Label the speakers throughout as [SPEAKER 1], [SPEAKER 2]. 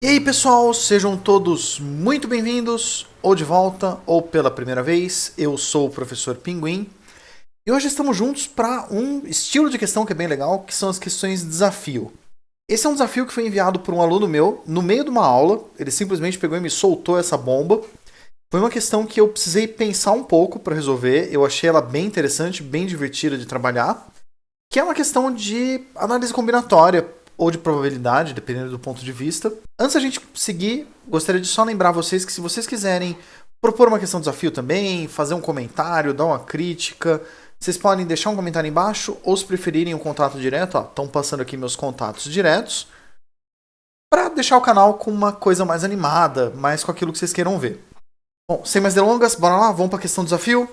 [SPEAKER 1] E aí pessoal, sejam todos muito bem-vindos, ou de volta, ou pela primeira vez. Eu sou o professor Pinguim, e hoje estamos juntos para um estilo de questão que é bem legal, que são as questões de desafio. Esse é um desafio que foi enviado por um aluno meu, no meio de uma aula, ele simplesmente pegou e me soltou essa bomba. Foi uma questão que eu precisei pensar um pouco para resolver, eu achei ela bem interessante, bem divertida de trabalhar, que é uma questão de análise combinatória, ou de probabilidade, dependendo do ponto de vista. Antes da gente seguir, gostaria de só lembrar vocês que se vocês quiserem propor uma questão de desafio também, fazer um comentário, dar uma crítica, vocês podem deixar um comentário embaixo, ou se preferirem um contato direto, estão passando aqui meus contatos diretos, para deixar o canal com uma coisa mais animada, mais com aquilo que vocês queiram ver. Bom, sem mais delongas, bora lá, vamos para a questão do desafio.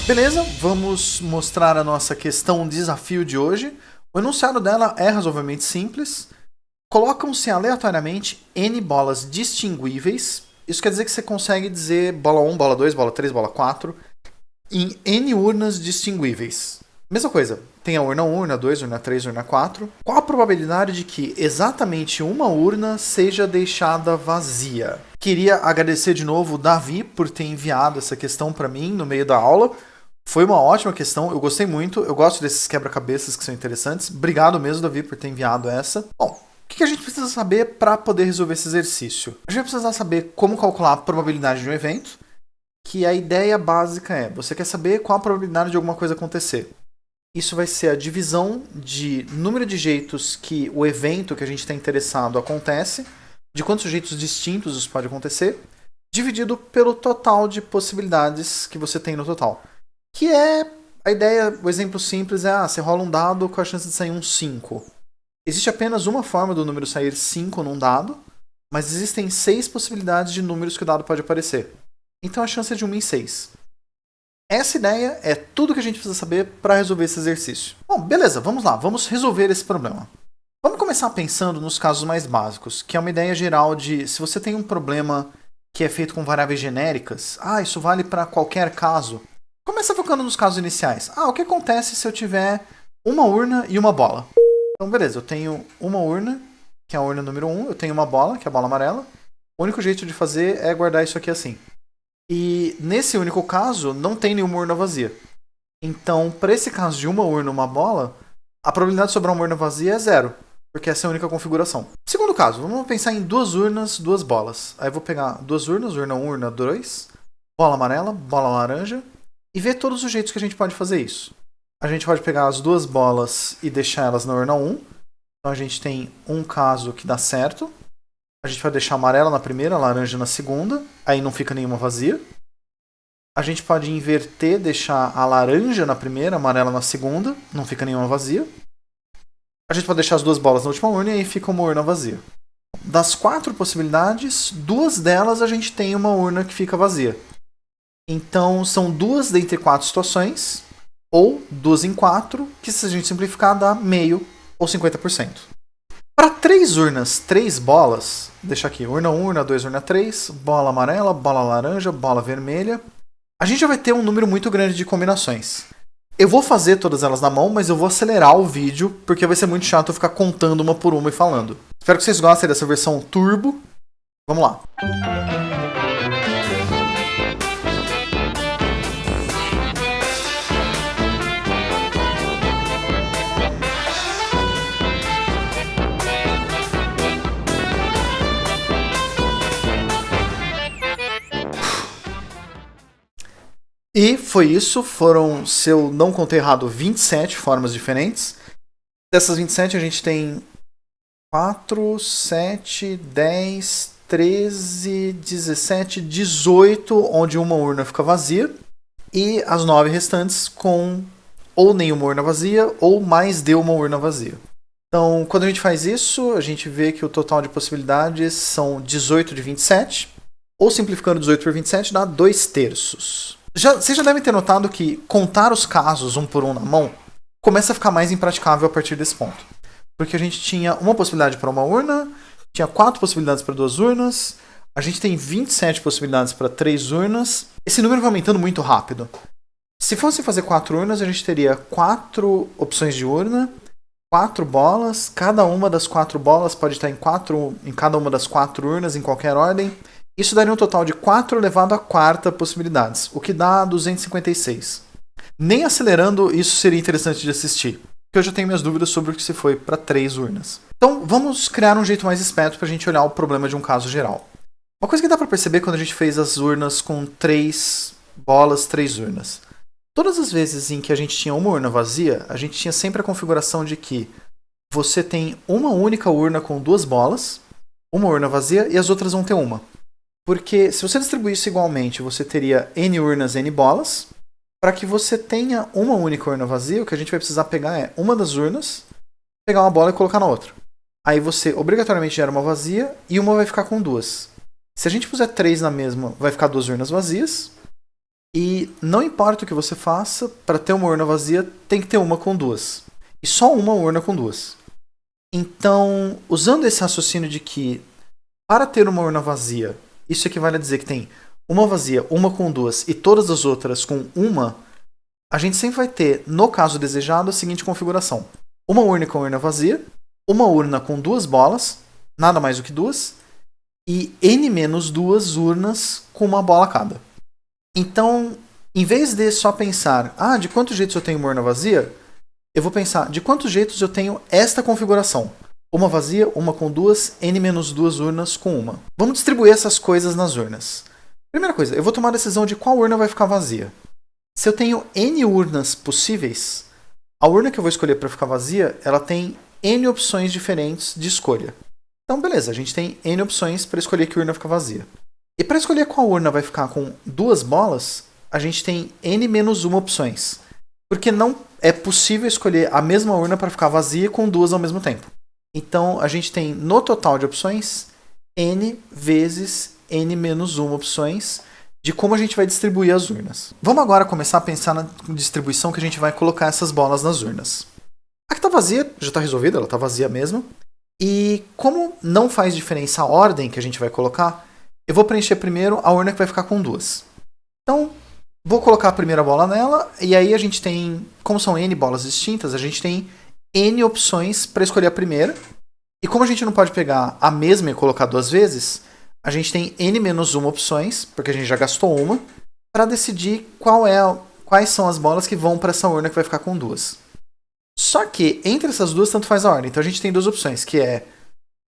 [SPEAKER 1] Beleza, vamos mostrar a nossa questão desafio de hoje. O enunciado dela é razoavelmente simples. Colocam-se aleatoriamente N bolas distinguíveis. Isso quer dizer que você consegue dizer bola 1, bola 2, bola 3, bola 4 em N urnas distinguíveis. Mesma coisa, tem a urna 1, urna 2, urna 3, urna 4. Qual a probabilidade de que exatamente uma urna seja deixada vazia? Queria agradecer de novo o Davi por ter enviado essa questão para mim no meio da aula. Foi uma ótima questão, eu gostei muito, eu gosto desses quebra-cabeças que são interessantes. Obrigado mesmo, Davi, por ter enviado essa. Bom, o que a gente precisa saber para poder resolver esse exercício? A gente vai precisar saber como calcular a probabilidade de um evento, que a ideia básica é, você quer saber qual a probabilidade de alguma coisa acontecer. Isso vai ser a divisão de número de jeitos que o evento que a gente está interessado acontece, de quantos jeitos distintos isso pode acontecer, dividido pelo total de possibilidades que você tem no total. Que é a ideia, o exemplo simples é, você rola um dado com a chance de sair um 5. Existe apenas uma forma do número sair 5 num dado, mas existem 6 possibilidades de números que o dado pode aparecer. Então a chance é de 1 em 6. Essa ideia é tudo que a gente precisa saber para resolver esse exercício. Bom, beleza, vamos lá, vamos resolver esse problema. Vamos começar pensando nos casos mais básicos, que é uma ideia geral de se você tem um problema que é feito com variáveis genéricas, isso vale para qualquer caso. Começa focando nos casos iniciais. O que acontece se eu tiver uma urna e uma bola? Então, beleza, eu tenho uma urna, que é a urna número 1, eu tenho uma bola, que é a bola amarela. O único jeito de fazer é guardar isso aqui assim. E nesse único caso, não tem nenhuma urna vazia. Então, para esse caso de uma urna e uma bola, a probabilidade de sobrar uma urna vazia é 0, porque essa é a única configuração. Segundo caso, vamos pensar em duas urnas, duas bolas. Aí eu vou pegar duas urnas, urna 1, urna 2, bola amarela, bola laranja, e ver todos os jeitos que a gente pode fazer isso. A gente pode pegar as duas bolas e deixar elas na urna 1. Então a gente tem um caso que dá certo. A gente vai deixar a amarela na primeira, a laranja na segunda. Aí não fica nenhuma vazia. A gente pode inverter, deixar a laranja na primeira, a amarela na segunda. Não fica nenhuma vazia. A gente pode deixar as duas bolas na última urna e aí fica uma urna vazia. Das 4 possibilidades, 2 delas a gente tem uma urna que fica vazia. Então, são 2 dentre 4 situações, ou 2 em 4, que se a gente simplificar dá meio ou 50%. Para 3 urnas, 3 bolas, deixa aqui, urna 1, urna 2, urna 3, bola amarela, bola laranja, bola vermelha, a gente já vai ter um número muito grande de combinações. Eu vou fazer todas elas na mão, mas eu vou acelerar o vídeo, porque vai ser muito chato eu ficar contando uma por uma e falando. Espero que vocês gostem dessa versão turbo. Vamos lá. E foi isso, foram, se eu não contei errado, 27 formas diferentes. Dessas 27 a gente tem 4, 7, 10, 13, 17, 18, onde uma urna fica vazia. E as 9 restantes com ou nenhuma urna vazia ou mais de uma urna vazia. Então, quando a gente faz isso, a gente vê que o total de possibilidades são 18 de 27. Ou simplificando 18 por 27 dá 2/3. Vocês já devem ter notado que contar os casos um por um na mão começa a ficar mais impraticável a partir desse ponto. Porque a gente tinha uma possibilidade para uma urna, tinha 4 possibilidades para 2 urnas, a gente tem 27 possibilidades para 3 urnas. Esse número vai aumentando muito rápido. Se fosse fazer 4 urnas, a gente teria 4 opções de urna, 4 bolas, cada uma das 4 bolas pode estar em cada uma das 4 urnas, em qualquer ordem. Isso daria um total de 4 elevado à quarta possibilidades, o que dá 256. Nem acelerando isso seria interessante de assistir, porque eu já tenho minhas dúvidas sobre o que se foi para 3 urnas. Então vamos criar um jeito mais esperto para a gente olhar o problema de um caso geral. Uma coisa que dá para perceber quando a gente fez as urnas com 3 bolas, 3 urnas. Todas as vezes em que a gente tinha uma urna vazia, a gente tinha sempre a configuração de que você tem uma única urna com 2 bolas, uma urna vazia e as outras vão ter uma. Porque se você distribuísse igualmente, você teria N urnas, N bolas. Para que você tenha uma única urna vazia, o que a gente vai precisar pegar é uma das urnas, pegar uma bola e colocar na outra. Aí você obrigatoriamente gera uma vazia e uma vai ficar com 2. Se a gente puser 3 na mesma, vai ficar 2 urnas vazias. E não importa o que você faça, para ter uma urna vazia, tem que ter uma com 2. E só uma urna com 2. Então, usando esse raciocínio de que para ter uma urna vazia, isso equivale a dizer que tem uma vazia, uma com 2 e todas as outras com uma, a gente sempre vai ter, no caso desejado, a seguinte configuração. Uma única urna vazia, uma urna com 2 bolas, nada mais do que 2, e N menos 2 urnas com uma bola cada. Então, em vez de só pensar, de quantos jeitos eu tenho uma urna vazia, eu vou pensar, de quantos jeitos eu tenho esta configuração. Uma vazia, uma com 2, N menos 2 urnas com uma. Vamos distribuir essas coisas nas urnas. Primeira coisa, eu vou tomar a decisão de qual urna vai ficar vazia. Se eu tenho N urnas possíveis, a urna que eu vou escolher para ficar vazia, ela tem N opções diferentes de escolha. Então, beleza, a gente tem N opções para escolher que urna fica vazia. E para escolher qual urna vai ficar com 2 bolas, a gente tem N menos 1 opções. Porque não é possível escolher a mesma urna para ficar vazia com 2 ao mesmo tempo. Então, a gente tem, no total de opções, N vezes N menos 1 opções de como a gente vai distribuir as urnas. Vamos agora começar a pensar na distribuição que a gente vai colocar essas bolas nas urnas. A que está vazia já está resolvida, ela está vazia mesmo. E como não faz diferença a ordem que a gente vai colocar, eu vou preencher primeiro a urna que vai ficar com 2. Então, vou colocar a primeira bola nela, e aí a gente tem, como são N bolas distintas, a gente tem N opções para escolher a primeira. E como a gente não pode pegar a mesma e colocar 2 vezes, a gente tem N menos 1 opções, porque a gente já gastou uma, para decidir quais são as bolas que vão para essa urna que vai ficar com 2. Só que entre essas duas, tanto faz a ordem. Então a gente tem 2 opções, que é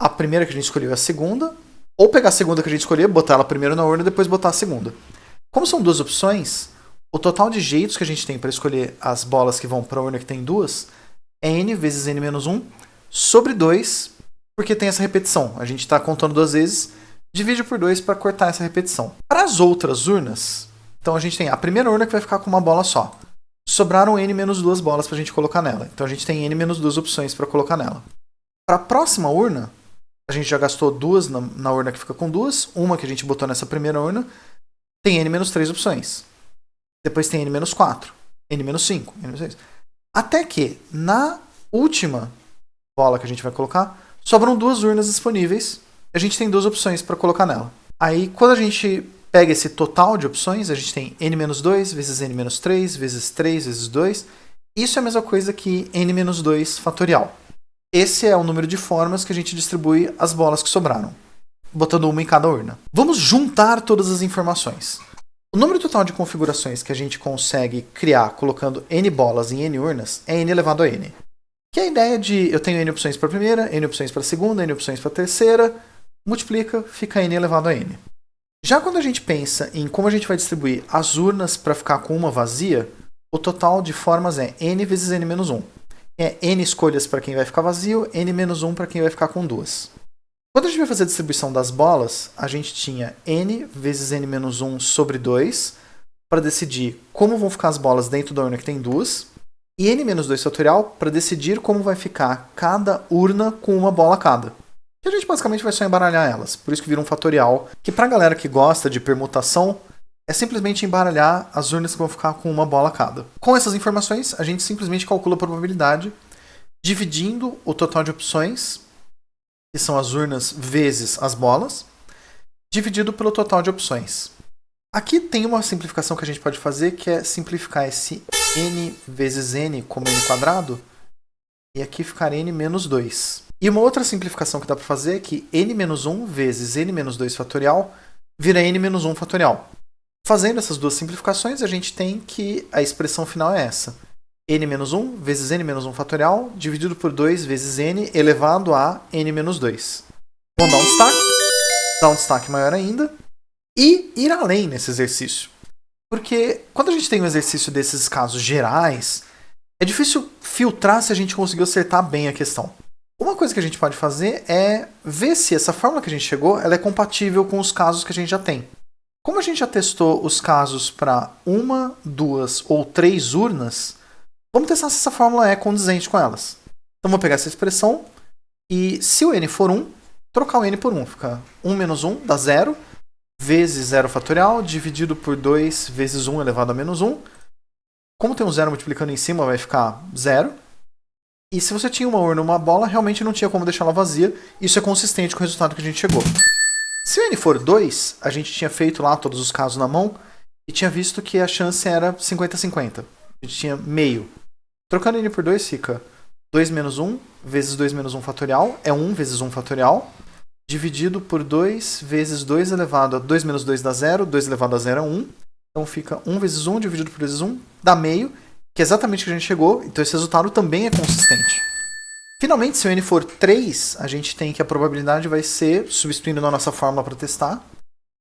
[SPEAKER 1] a primeira que a gente escolheu e a segunda, ou pegar a segunda que a gente escolheu, botar ela primeiro na urna e depois botar a segunda. Como são 2 opções, o total de jeitos que a gente tem para escolher as bolas que vão para a urna que tem 2 é N vezes N menos 1 sobre 2, porque tem essa repetição. A gente está contando 2 vezes, divide por 2 para cortar essa repetição. Para as outras urnas, então a gente tem a primeira urna que vai ficar com uma bola só. Sobraram N menos 2 bolas para a gente colocar nela. Então a gente tem N menos 2 opções para colocar nela. Para a próxima urna, a gente já gastou 2 na urna que fica com 2, uma que a gente botou nessa primeira urna, tem N menos 3 opções. Depois tem N menos 4, N menos 5, N menos 6. Até que, na última bola que a gente vai colocar, sobram 2 urnas disponíveis. A gente tem 2 opções para colocar nela. Aí, quando a gente pega esse total de opções, a gente tem N menos 2 vezes N menos 3 vezes 3 vezes 2. Isso é a mesma coisa que N menos 2 fatorial. Esse é o número de formas que a gente distribui as bolas que sobraram, botando uma em cada urna. Vamos juntar todas as informações. O número total de configurações que a gente consegue criar colocando N bolas em N urnas é N elevado a N. Que é a ideia de eu tenho N opções para a primeira, N opções para a segunda, N opções para a terceira, multiplica, fica N elevado a N. Já quando a gente pensa em como a gente vai distribuir as urnas para ficar com uma vazia, o total de formas é N vezes N menos 1. É N escolhas para quem vai ficar vazio, N menos 1 para quem vai ficar com 2. Quando a gente vai fazer a distribuição das bolas, a gente tinha N vezes N menos 1 sobre 2 para decidir como vão ficar as bolas dentro da urna que tem 2, e N menos 2 fatorial para decidir como vai ficar cada urna com uma bola cada. E a gente basicamente vai só embaralhar elas, por isso que vira um fatorial, que para a galera que gosta de permutação, é simplesmente embaralhar as urnas que vão ficar com uma bola cada. Com essas informações, a gente simplesmente calcula a probabilidade dividindo o total de opções, que são as urnas vezes as bolas, dividido pelo total de opções. Aqui tem uma simplificação que a gente pode fazer, que é simplificar esse N vezes N como N quadrado, e aqui ficar n menos 2. E uma outra simplificação que dá para fazer é que n menos 1 vezes n menos 2 fatorial vira n menos 1 fatorial. Fazendo essas duas simplificações, a gente tem que a expressão final é essa. N menos 1 vezes n menos 1 fatorial dividido por 2 vezes n elevado a n menos 2. Vamos dar um destaque maior ainda e ir além nesse exercício. Porque quando a gente tem um exercício desses casos gerais, é difícil filtrar se a gente conseguiu acertar bem a questão. Uma coisa que a gente pode fazer é ver se essa fórmula que a gente chegou ela é compatível com os casos que a gente já tem. Como a gente já testou os casos para 1, 2 ou 3 urnas, vamos testar se essa fórmula é condizente com elas. Então vou pegar essa expressão e se o n for 1, trocar o n por 1. Fica 1 menos 1 dá 0, vezes 0 fatorial, dividido por 2 vezes 1 elevado a menos 1. Como tem um 0 multiplicando em cima, vai ficar 0. E se você tinha uma urna ou uma bola, realmente não tinha como deixar ela vazia. Isso é consistente com o resultado que a gente chegou. Se o n for 2, a gente tinha feito lá todos os casos na mão e tinha visto que a chance era 50-50. A gente tinha meio. Trocando n por 2 fica 2 menos 1 vezes 2 menos 1 fatorial, é 1 vezes 1 fatorial, dividido por 2 vezes 2 elevado a 2 menos 2 dá 0, 2 elevado a 0 é 1. Então fica 1 vezes 1 dividido por 2 vezes 1 dá meio, que é exatamente o que a gente chegou, então esse resultado também é consistente. Finalmente, se o n for 3, a gente tem que a probabilidade vai ser, substituindo na nossa fórmula para testar,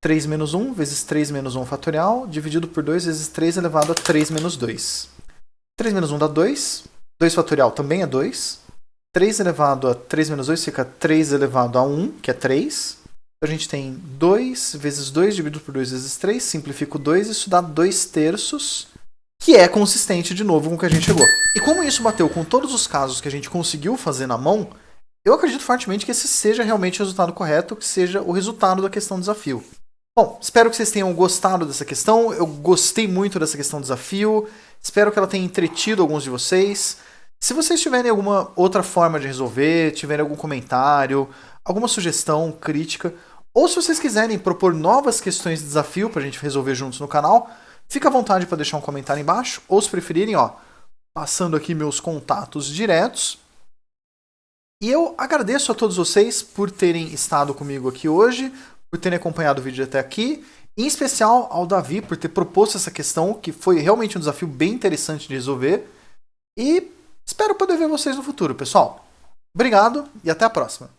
[SPEAKER 1] 3 menos 1 vezes 3 menos 1 fatorial, dividido por 2 vezes 3 elevado a 3 menos 2. 3 menos 1 dá 2, 2 fatorial também é 2, 3 elevado a 3 menos 2 fica 3 elevado a 1, que é 3. A gente tem 2 vezes 2 dividido por 2 vezes 3, simplifico 2, isso dá 2/3, que é consistente de novo com o que a gente chegou. E como isso bateu com todos os casos que a gente conseguiu fazer na mão, eu acredito fortemente que esse seja realmente o resultado correto, que seja o resultado da questão desafio. Bom, espero que vocês tenham gostado dessa questão, eu gostei muito dessa questão desafio, espero que ela tenha entretido alguns de vocês. Se vocês tiverem alguma outra forma de resolver, tiverem algum comentário, alguma sugestão, crítica, ou se vocês quiserem propor novas questões de desafio para a gente resolver juntos no canal, fica à vontade para deixar um comentário embaixo, ou se preferirem, passando aqui meus contatos diretos. E eu agradeço a todos vocês por terem estado comigo aqui hoje, por terem acompanhado o vídeo até aqui, em especial ao Davi por ter proposto essa questão, que foi realmente um desafio bem interessante de resolver. E espero poder ver vocês no futuro, pessoal. Obrigado e até a próxima.